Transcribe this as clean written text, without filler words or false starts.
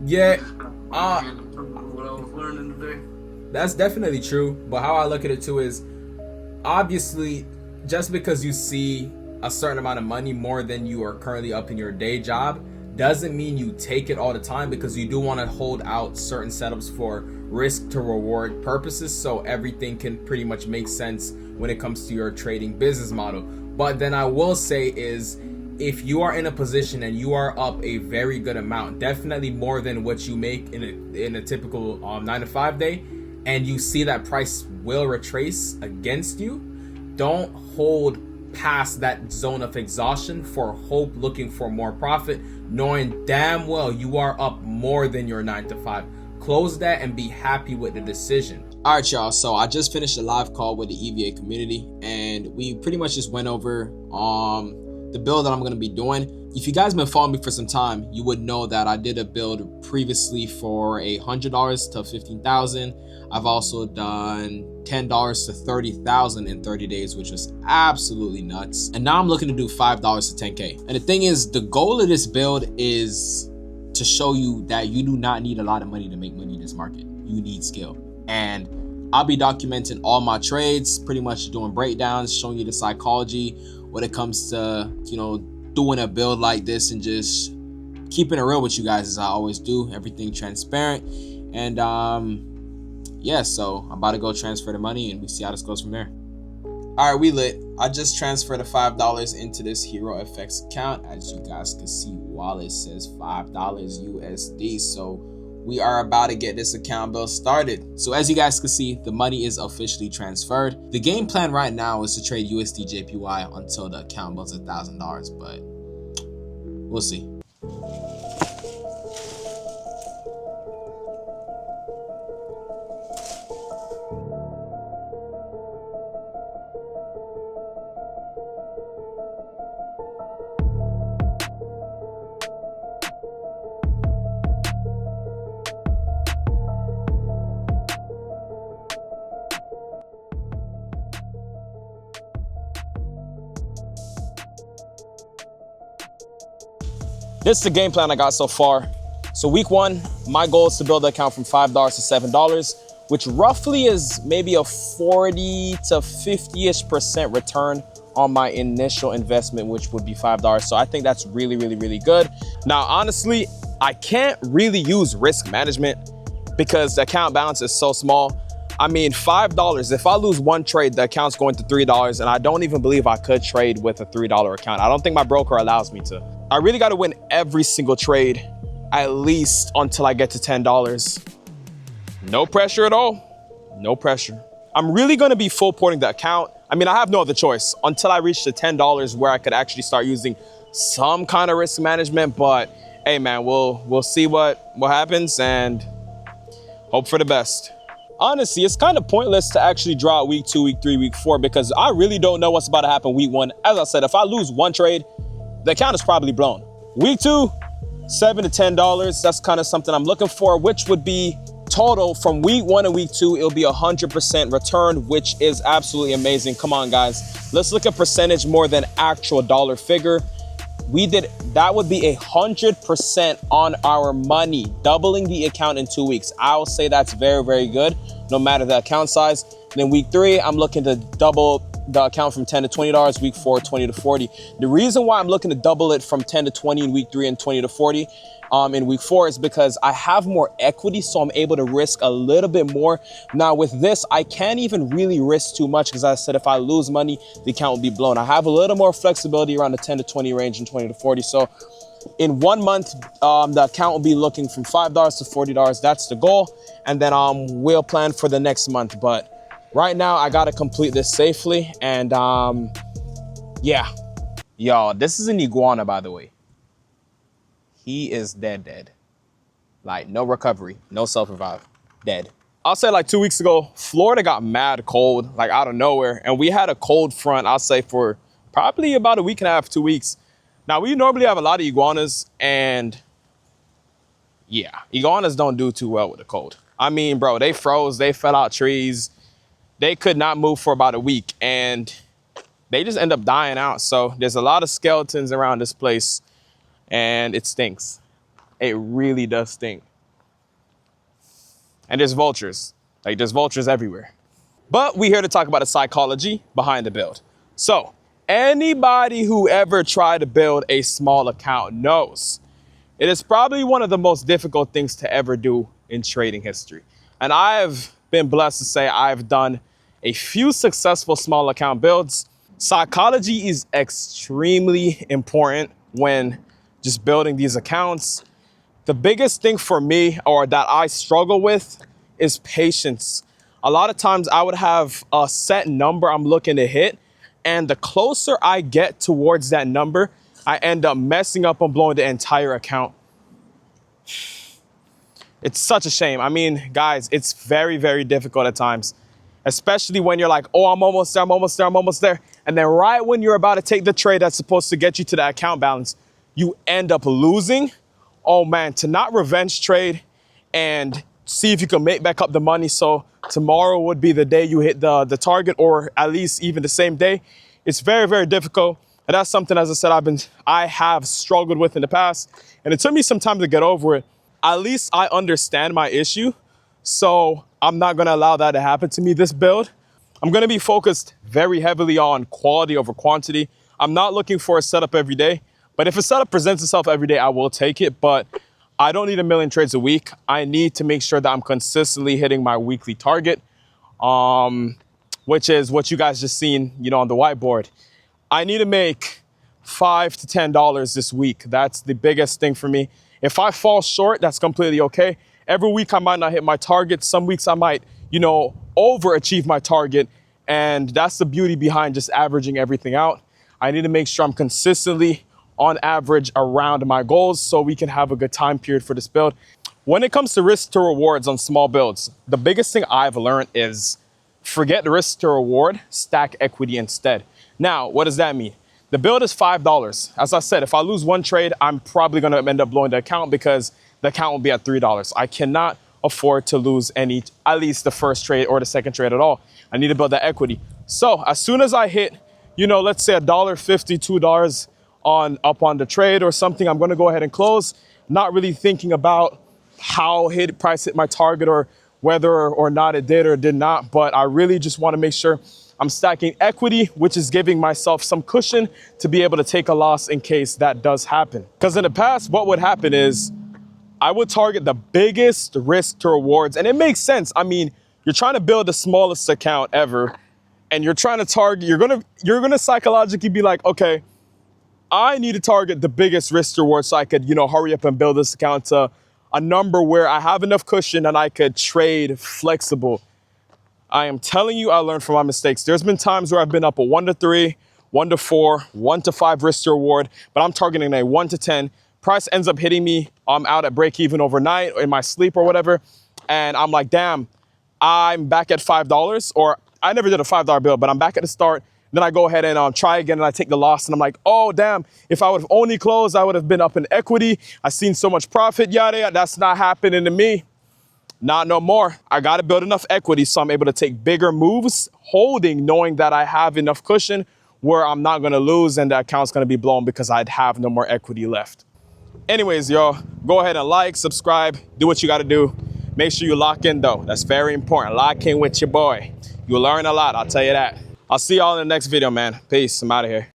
Yeah, uh, What I was learning today. that's definitely true. But how I look at it too is obviously just because you see a certain amount of money more than you are currently up in your day job doesn't mean you take it all the time, because you do want to hold out certain setups for risk to reward purposes, so everything can pretty much make sense when it comes to your trading business model. But then I will say is, if you are in a position and you are up a very good amount, definitely more than what you make in a typical 9 to 5 day, and you see that price will retrace against you, don't hold past that zone of exhaustion for hope, looking for more profit, knowing damn well you are up more than your 9 to 5. Close that and be happy with the decision. All right, y'all. So I just finished a live call with the EVA community, and we pretty much just went over the build that I'm going to be doing. If you guys been following me for some time, you would know that I did a build previously for $100 to 15,000. I've also done $10 to 30,000 in 30 days, which was absolutely nuts. And now I'm looking to do $5 to 10K. And the thing is, the goal of this build is to show you that you do not need a lot of money to make money in this market. You need skill. And I'll be documenting all my trades, pretty much doing breakdowns, showing you the psychology when it comes to, doing a build like this, and just keeping it real with you guys as I always do, everything transparent. And yeah, so I'm about to go transfer the money and we see how this goes from there. All right, we lit. I just transferred the $5 into this Hero FX account. As you guys can see, wallet says $5 USD. So we are about to get this account build started. So as you guys can see, the money is officially transferred. The game plan right now is to trade USD JPY until the account builds $1,000, but we'll see. This is the game plan I got so far. So week one, my goal is to build the account from $5 to $7, which roughly is maybe a 40 to 50-ish% return on my initial investment, which would be $5. So I think that's really, really, really good. Now, honestly, I can't really use risk management because the account balance is so small. I mean, $5, if I lose one trade, the account's going to $3, and I don't even believe I could trade with a $3 account. I don't think my broker allows me to. I really got to win every single trade, at least until I get to $10. No pressure at all. No pressure. I'm really going to be full porting the account. I mean, I have no other choice until I reach the $10 where I could actually start using some kind of risk management. But hey, man, we'll see what happens and hope for the best. Honestly, it's kind of pointless to actually draw out week 2, week 3, week 4, because I really don't know what's about to happen week 1. As I said, if I lose one trade, the account is probably blown. Week 2, $7 to $10. That's kind of something I'm looking for, which would be total from week 1 to week 2. It'll be 100% return, which is absolutely amazing. Come on, guys. Let's look at percentage more than actual dollar figure. That would be 100% on our money, doubling the account in 2 weeks. I'll say that's very, very good, no matter the account size. Then week 3, I'm looking to double the account from $10 to $20. Week 4, 20 to 40. The reason why I'm looking to double it from 10 to 20 in week 3 and 20 to 40 in week 4 is because I have more equity, so I'm able to risk a little bit more. Now with this, I can't even really risk too much because I said if I lose money, the account will be blown. I have a little more flexibility around the 10 to 20 range and 20 to 40. So in 1 month, the account will be looking from $5 to $40. That's the goal. And then we'll plan for the next month. But right now, I got to complete this safely. And yeah, y'all, this is an iguana, by the way. He is dead. Like, no recovery, no self-revive, dead. I'll say like 2 weeks ago, Florida got mad cold, like out of nowhere. And we had a cold front, I'll say for probably about a week and a half, 2 weeks. Now, we normally have a lot of iguanas, and yeah, iguanas don't do too well with the cold. I mean, bro, they froze, they fell out trees. They could not move for about a week, and they just end up dying out. So there's a lot of skeletons around this place, and it stinks. It really does stink. and there's vultures. Like there's vultures everywhere. But we're here to talk about the psychology behind the build. So anybody who ever tried to build a small account knows it is probably one of the most difficult things to ever do in trading history. And I've been blessed to say I've done a few successful small account builds. Psychology is extremely important when just building these accounts. The biggest thing for me, or that I struggle with, is patience. A lot of times I would have a set number I'm looking to hit, and the closer I get towards that number, I end up messing up and blowing the entire account. It's such a shame. I mean, guys, it's very, very difficult at times, especially when you're like, oh, I'm almost there, I'm almost there, I'm almost there. And then right when you're about to take the trade that's supposed to get you to that account balance, you end up losing. Oh man, to not revenge trade and see if you can make back up the money so tomorrow would be the day you hit the target, or at least even the same day. It's very, very difficult. And that's something, as I said, I have struggled with in the past. And it took me some time to get over it. At least I understand my issue. So I'm not gonna allow that to happen to me this build. I'm gonna be focused very heavily on quality over quantity. I'm not looking for a setup every day, but if a setup presents itself every day, I will take it. But I don't need a million trades a week. I need to make sure that I'm consistently hitting my weekly target, which is what you guys just seen, on the whiteboard. I need to make $5 to $10 this week. That's the biggest thing for me. If I fall short, that's completely okay. Every week I might not hit my target. Some weeks I might, overachieve my target. And that's the beauty behind just averaging everything out. I need to make sure I'm consistently on average around my goals so we can have a good time period for this build. When it comes to risk to rewards on small builds, the biggest thing I've learned is forget the risk to reward, stack equity instead. Now, what does that mean? The build is $5. As I said, if I lose one trade, I'm probably gonna end up blowing the account because the account will be at $3. I cannot afford to lose any, at least the first trade or the second trade at all. I need to build that equity. So as soon as I hit, let's say $1.50, $2 up on the trade or something, I'm gonna go ahead and close, not really thinking about how price hit my target or whether or not it did or did not, but I really just wanna make sure I'm stacking equity, which is giving myself some cushion to be able to take a loss in case that does happen. Because in the past, what would happen is I would target the biggest risk to rewards. And it makes sense. I mean, you're trying to build the smallest account ever, and you're trying to target, you're gonna psychologically be like, okay, I need to target the biggest risk to reward so I could, hurry up and build this account to a number where I have enough cushion and I could trade flexible. I am telling you, I learned from my mistakes. There's been times where I've been up a 1 to 3, 1 to 4, 1 to 5 risk to reward, but I'm targeting a 1 to 10. Price ends up hitting me. I'm out at break even overnight or in my sleep or whatever. And I'm like, damn, I'm back at $5, or I never did a $5 bill, but I'm back at the start. Then I go ahead and try again and I take the loss. And I'm like, oh, damn, if I would have only closed, I would have been up in equity. I've seen so much profit, yada, yada. That's not happening to me. Not no more. I got to build enough equity so I'm able to take bigger moves, holding, knowing that I have enough cushion where I'm not going to lose and the account's going to be blown because I'd have no more equity left. Anyways, y'all, go ahead and like, subscribe, do what you got to do. Make sure you lock in, though. That's very important. Lock in with your boy. You'll learn a lot, I'll tell you that. I'll see y'all in the next video, man. Peace. I'm out of here.